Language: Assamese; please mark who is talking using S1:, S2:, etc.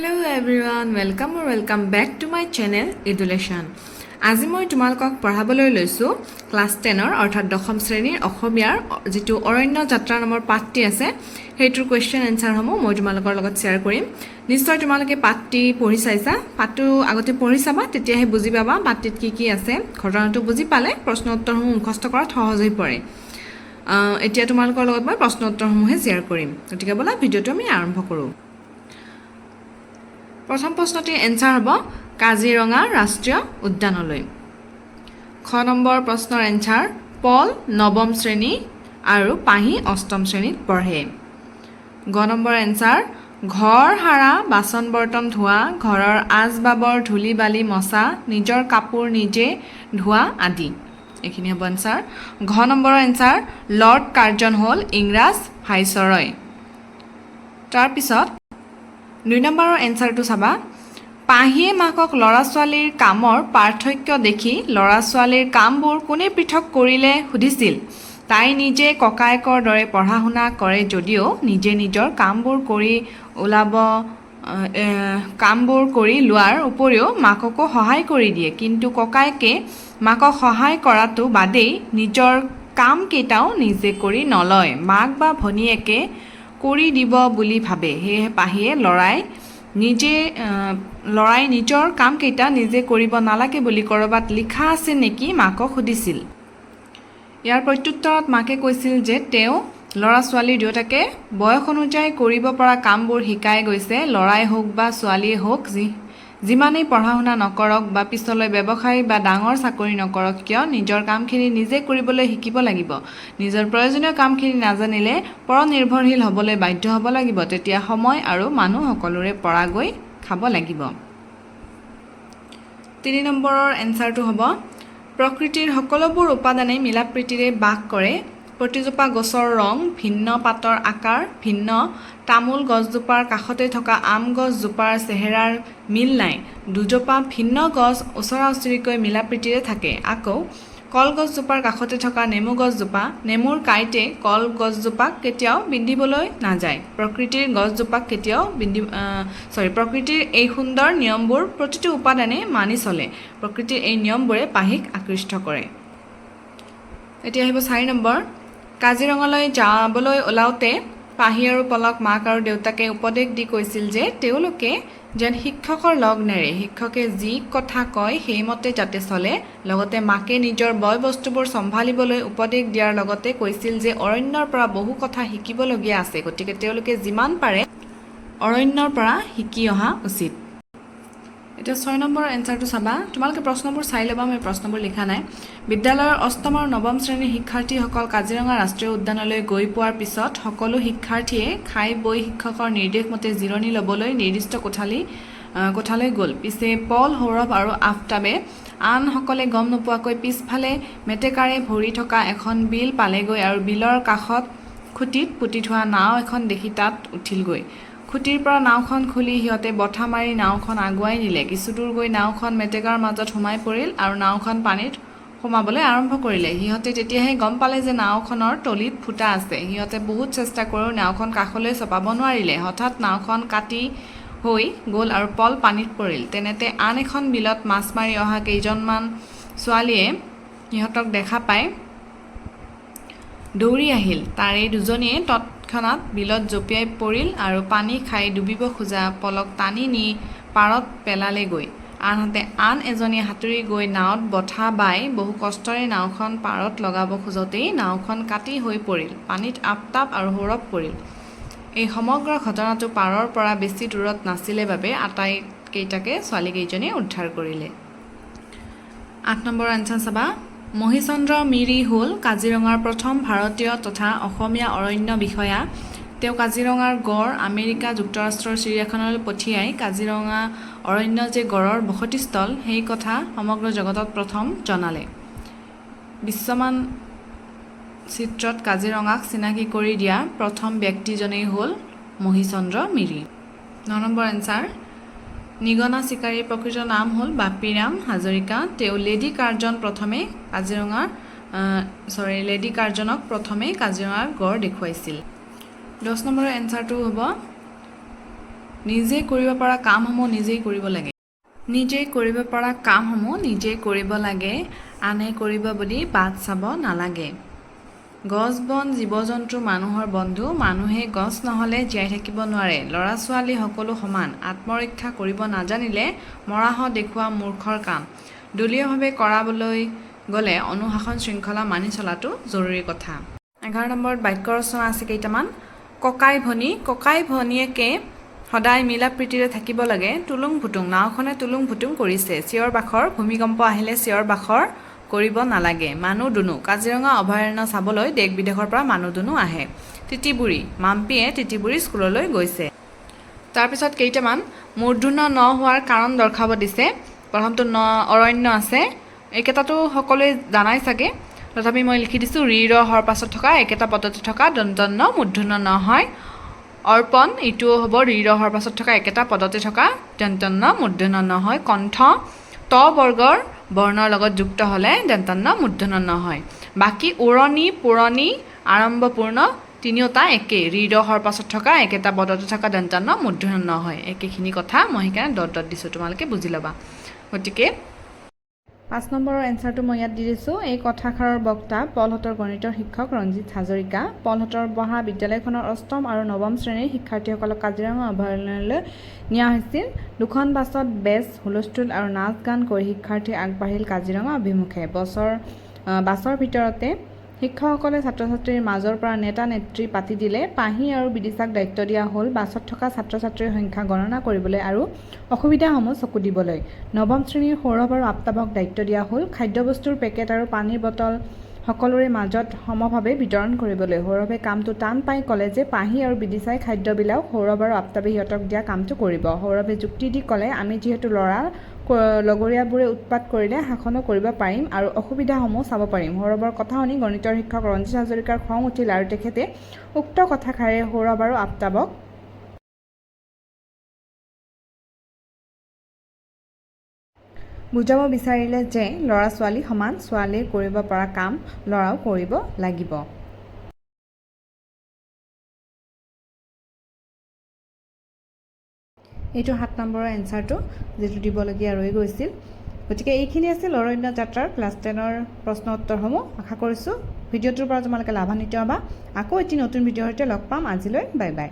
S1: Hello everyone, welcome back to my channel Education. আজি মই তোমালোকক পঢ়াবলৈ লৈছো ক্লাস 10 ৰ অৰ্থাৎ দশম শ্ৰেণীৰ অসমীয়াৰ যেটো অৰণ্য যাত্ৰা নামৰ পাঠটি আছে হেইটোৰ কোৱেশ্চন আনসাৰ সমূহ মই তোমালোকৰ লগত শেয়াৰ কৰিম। নিশ্চয় তোমালোকে পাঠটি পঢ়ি চাইছা, পাঠটো আগতে পঢ়ি চাবা তেতিয়াহে বুজি পাবা পাঠটিত কি আছে। ঘটনাটো বুজি পালে প্ৰশ্ন উত্তৰসমূহ মুখস্থ কৰাত সহজ হৈ পৰে। এতিয়া তোমালোকৰ লগত মই প্ৰশ্ন উত্তৰসমূহ শেয়াৰ কৰিম। গতিকে বলা ভিডিওটো আমি আৰম্ভ কৰো। প্ৰথম প্ৰশ্নটিৰ এনসাৰ হ'ব কাজিৰঙা ৰাষ্ট্ৰীয় উদ্যানলৈ। খ নম্বৰ প্ৰশ্নৰ এনসাৰ পল নৱম শ্ৰেণী আৰু পাহি অষ্টম শ্ৰেণীত পঢ়ে। গ নম্বৰ এনসাৰ ঘৰ হাৰা বাচন বৰ্তন ধোৱা ঘৰৰ আজবাবৰ ধুলি বালি মচা নিজৰ কাপোৰ নিজে ধোৱা আদি। এইখিনি হ'ব এনসাৰ। ঘ নম্বৰৰ এনসাৰ লৰ্ড কাৰ্জন হ'ল ইংৰাজ ভাইসৰয়। তাৰ পিছত 2 নম্বৰৰ এনসাৰটো চাবা পাহিয়ে মাকক লৰা ছোৱালীৰ কামৰ পাৰ্থক্য দেখি লৰা ছোৱালীৰ কামবোৰ কোনে পৃথক কৰিলে সুধিছিল। তাই নিজে ককায়েকৰ দৰে পঢ়া শুনা কৰে যদিও নিজে নিজৰ কামবোৰ কৰি লোৱাৰ উপৰিও মাককো সহায় কৰি দিয়ে, কিন্তু ককায়েকে মাকক সহায় কৰাটো বাদেই নিজৰ কাম কেইটাও নিজে কৰি নলয়। মাক বা ভনীয়েকে কৰি দিব বুলি ভাবে, সেয়ে পাহিয়ে লৰাই নিজৰ কাম কেইটা নিজে কৰিব নালাগে বুলি কৰবাত লিখা আছে নেকি মাকক সুধিছিল। ইয়াৰ প্ৰত্যুত্তৰত মাকে কৈছিল যে তেওঁ লৰা ছোৱালী দুয়োটাকে বয়স অনুযায়ী কৰিব পৰা কামবোৰ শিকাই গৈছে। লৰাই হোক বা ছোৱালীয়ে হোক যিমানেই পঢ়া শুনা নকৰক বা পিছলৈ ব্যৱসায় বা ডাঙৰ চাকৰি নকৰক কিয় নিজৰ কামখিনি নিজে কৰিবলৈ শিকিব লাগিব। নিজৰ প্ৰয়োজনীয় কামখিনি নাজানিলে পৰনিৰ্ভৰশীল হ'বলৈ বাধ্য হ'ব লাগিব। তেতিয়া সময় আৰু মানুহ সকলোৰে পৰা গৈ খাব লাগিব। 3 নম্বৰৰ এনসাৰটো হ'ব প্ৰকৃতিৰ সকলোবোৰ উপাদানে মিলাপ্ৰীতিৰে বাস কৰে। প্ৰতিজোপা গছৰ ৰং ভিন্ন, পাতৰ আকাৰ ভিন্ন, তামোল গছজোপাৰ কাষতে থকা আম গছজোপাৰ চেহেৰাৰ মিল নাই। দুজোপা ভিন্ন গছ ওচৰা ওচৰিকৈ মিলাপ্ৰীতিৰে থাকে। আকৌ কলগছজোপাৰ কাষতে থকা নেমু গছজোপা নেমুৰ কাইটে কল গছজোপাক কেতিয়াও বিন্ধিবলৈ নাযায়। প্ৰকৃতিৰ এই সুন্দৰ নিয়মবোৰ প্ৰতিটো উপাদানে মানি চলে। প্ৰকৃতিৰ এই নিয়মবোৰে পাহিক আকৃষ্ট কৰে। এতিয়া আহিব 4 নম্বৰ কাজিৰঙালৈ যাবলৈ ওলাওতে পাহি আৰু পলক মাক আৰু দেউতাকে উপদেশ দি কৈছিল যে তেওঁলোকে যেন শিক্ষকৰ লগ নেৰে, শিক্ষকে যি কথা কয় সেইমতে যাতে চলে। লগতে মাকে নিজৰ বয় বস্তুবোৰ চম্ভালিবলৈ উপদেশ দিয়াৰ লগতে কৈছিল যে অৰণ্যৰ পৰা বহু কথা শিকিবলগীয়া আছে, গতিকে তেওঁলোকে যিমান পাৰে অৰণ্যৰ পৰা শিকি অহা উচিত। এতিয়া 6 নম্বৰ এনসাৰটো চাবা, তোমালোকে প্ৰশ্নবোৰ চাই ল'বা, মই প্ৰশ্নবোৰ লিখা নাই। বিদ্যালয়ৰ অষ্টম আৰু নৱম শ্ৰেণীৰ শিক্ষাৰ্থীসকল কাজিৰঙা ৰাষ্ট্ৰীয় উদ্যানলৈ গৈ পোৱাৰ পিছত সকলো শিক্ষাৰ্থীয়ে খাই বৈ শিক্ষকৰ নিৰ্দেশ মতে জিৰণি ল'বলৈ নিৰ্দিষ্ট কোঠালৈ গ'ল। পিছে পল, সৌৰভ আৰু আফতাবে আনসকলে গম নোপোৱাকৈ পিছফালে মেটেকাৰে ভৰি থকা এখন বিল পালেগৈ আৰু বিলৰ কাষত খুঁটিত পুতি থোৱা নাও এখন দেখি তাত উঠিলগৈ। খুঁটিৰ পৰা নাওখন খুলি সিহঁতে বঠা মাৰি নাওখন আগুৱাই নিলে। কিছুদূৰ গৈ নাওখন মেটেকাৰ মাজত সোমাই পৰিল আৰু নাওখন পানীত সোমাবলৈ আৰম্ভ কৰিলে। সিহঁতে তেতিয়াহে গম পালে যে নাওখনৰ তলিত ফুটা আছে। সিহঁতে বহুত চেষ্টা কৰিও নাওখন কাষলৈ চপাব নোৱাৰিলে। হঠাৎ নাওখন কাটি হৈ গ'ল আৰু পল পানীত পৰিল। তেনেতে আন এখন বিলত মাছ মাৰি অহা কেইজনমান ছোৱালীয়ে সিহঁতক দেখা পাই দৌৰি আহিল। তাৰে দুজনীয়ে তৎক্ষণাত বিলত জঁপিয়াই পৰিল আৰু পানী খাই ডুবিব খোজা পলক টানি নি পাৰত পেলালেগৈ। আনহাতে আন এজনীয়ে সাঁতুৰি গৈ নাৱত বঠা বাই বহু কষ্টৰে নাওখন পাৰত লগাব খোজোতেই নাওখন কাটি হৈ পৰিল। পানীত আফতাব আৰু সৌৰভ পৰিল। এই সমগ্ৰ ঘটনাটো পাৰৰ পৰা বেছি দূৰত নাছিলে বাবে আটাইকেইটাকে ছোৱালীকেইজনীয়ে উদ্ধাৰ কৰিলে। 8 নম্বৰ আনসাৰ চাবা, মহিচন্দ্ৰ মিৰি হ'ল কাজিৰঙাৰ প্ৰথম ভাৰতীয় তথা অসমীয়া অৰণ্য বিষয়া। তেওঁ কাজিৰঙাৰ গড় আমেৰিকা যুক্তৰাষ্ট্ৰৰ চিৰিয়াখানালৈ পঠিয়াই কাজিৰঙা অৰণ্য যে গড়ৰ বসতিস্থল সেই কথা সমগ্ৰ জগতত প্ৰথম জনালে। বিশ্বমান চিত্ৰত কাজিৰঙাক চিনাকি কৰি দিয়া প্ৰথম ব্যক্তিজনেই হ'ল মহিচন্দ্ৰ মিৰি। 9 নম্বৰ এনসাৰ নিগনা চিকাৰীৰ প্ৰকৃত নাম হ'ল বাপিৰাম হাজৰিকা। তেওঁ লেডি কাৰ্জনক প্ৰথমে কাজিৰঙাৰ গড় দেখুৱাইছিল। 10 নম্বৰৰ এনসাৰটো হ'ব নিজেই কৰিব পৰা কামসমূহ নিজেই কৰিব লাগে। নিজেই কৰিব পৰা কামসমূহ নিজেই কৰিব লাগে, আনে কৰিব বুলি বাট চাব নালাগে। গছ বন জীৱ জন্তু মানুহৰ বন্ধু, মানুহে গছ নহ'লে জীয়াই থাকিব নোৱাৰে। ল'ৰা ছোৱালী সকলো সমান, আত্মৰক্ষা কৰিব নাজানিলে মৰাশ দেখুওৱা মূৰ্খৰ কাম। দলীয়ভাৱে কৰাবলৈ গ'লে অনুশাসন শৃংখলা মানি চলাটো জৰুৰী কথা। 11 নম্বৰত বাক্য ৰচনা আছে কেইটামান। ককাই ভনীয়েকে সদায় মিলা প্ৰীতিৰে থাকিব লাগে। তুলুং ভুতুং, নাওখনে তুলুং ভুতুং কৰিছে। চিঞৰ বাখৰ, ভূমিকম্প আহিলে চিঞৰ বাখৰ কৰিব নালাগে। মানুহ দুনু, কাজিৰঙা অভয়াৰণ্য চাবলৈ দেশ বিদেশৰ পৰা মানুহ দুনু আহে। তিতিবুঢ়ী, মাম্পীয়ে তিতিবুঢ়ী স্কুললৈ গৈছে। তাৰপিছত কেইটামান মূৰ্ধন্য ন হোৱাৰ কাৰণ দৰ্শাব দিছে। প্ৰথমটো ন অৰণ্য আছে, এইকেইটাতো সকলোৱে জানাই চাগে, তথাপি মই লিখি দিছোঁ ৰি ৰ হৰ পাছত থকা একেটা পদতে থকা দন্তন্য মূৰ্ধন্য ন হয়। অৰ্পণ, ইটোও হ'ব ৰি ৰ হৰ পাছত থকা একেটা পদতে থকা দন্তন্য মূৰ্ধন্য ন হয়। কণ্ঠ ত বৰ্গৰ বৰ্ণৰ লগত যুক্ত হ'লে দন্তন্য মূৰ্ধন্য ন হয়। বাকী উৰণি, পুৰণি, আৰম্ভপূৰ্ণ তিনিওটা একেই, ৰি ৰ হৰ পাছত থকা একেটা পদতে থকা দন্তন্য মূৰ্ধন্য ন হয়। একেখিনি কথা মই সেইকাৰণে ডট দিছোঁ, তোমালোকে বুজি ল'বা। গতিকে 5 নম্বৰৰ এনচাৰটো মই ইয়াত দি দিছোঁ। এই কথাষাৰৰ বক্তা পলহঁতৰ গণিতৰ শিক্ষক ৰঞ্জিত হাজৰিকা। পলহঁতৰ পঢ়া বিদ্যালয়খনৰ 8ম আৰু 9ম শ্ৰেণীৰ শিক্ষাৰ্থীসকলক কাজিৰঙা অভয়াৰণ্যলৈ নিয়া হৈছিল। দুখন বাছত বেছ, হুলস্থুল আৰু নাচ গান কৰি শিক্ষাৰ্থী আগবাঢ়িল কাজিৰঙা অভিমুখে। বাছৰ ভিতৰতে শিক্ষকসকলে ছাত্ৰ ছাত্ৰীৰ মাজৰ পৰা নেতা নেত্ৰী পাতি দিলে। পাহি আৰু বিদিশাক দায়িত্ব দিয়া হ'ল বাছত থকা ছাত্ৰ ছাত্ৰীৰ সংখ্যা গণনা কৰিবলৈ আৰু অসুবিধাসমূহ চকু দিবলৈ। 9ম শ্ৰেণীৰ সৌৰভ আৰু আফতাবক দায়িত্ব দিয়া হ'ল খাদ্যবস্তুৰ পেকেট আৰু পানীৰ বটল সকলোৰে মাজত সমভাৱে বিতৰণ কৰিবলৈ। সৌৰভে কামটো টান পাই ক'লে যে পাহি আৰু বিদিশাই খাদ্যবিলাক সৌৰভ আৰু আফতাবে সিহঁতক দিয়া কামটো কৰিব। সৌৰভে যুক্তি দি ক'লে, আমি যিহেতু ল'ৰা, লগৰীয়াবোৰে উৎপাত কৰিলে শাসনো কৰিব পাৰিম আৰু অসুবিধাসমূহ চাব পাৰিম। সৌৰভৰ কথা শুনি গণিতৰ শিক্ষক ৰঞ্জিত হাজৰিকাৰ খং উঠিল আৰু তেখেতে উক্ত কথাষাৰে সৌৰভ আৰু আফতাবক বুজাব বিচাৰিলে যে ল'ৰা ছোৱালী সমান, ছোৱালীয়ে কৰিব পৰা কাম ল'ৰাও কৰিব লাগিব। এইটো 7 নম্বৰৰ এনচাৰটো, যিটো দিবলগীয়া ৰৈ গৈছিল। গতিকে এইখিনি আছিল অৰণ্য যাত্ৰাৰ ক্লাছ 10ৰ প্ৰশ্ন উত্তৰসমূহ। আশা কৰিছোঁ ভিডিঅ'টোৰ পৰা তোমালোকে লাভান্বিত হ'বা। আকৌ এটি নতুন ভিডিঅ'ৰ সৈতে লগ পাম। আজিলৈ বাই বাই।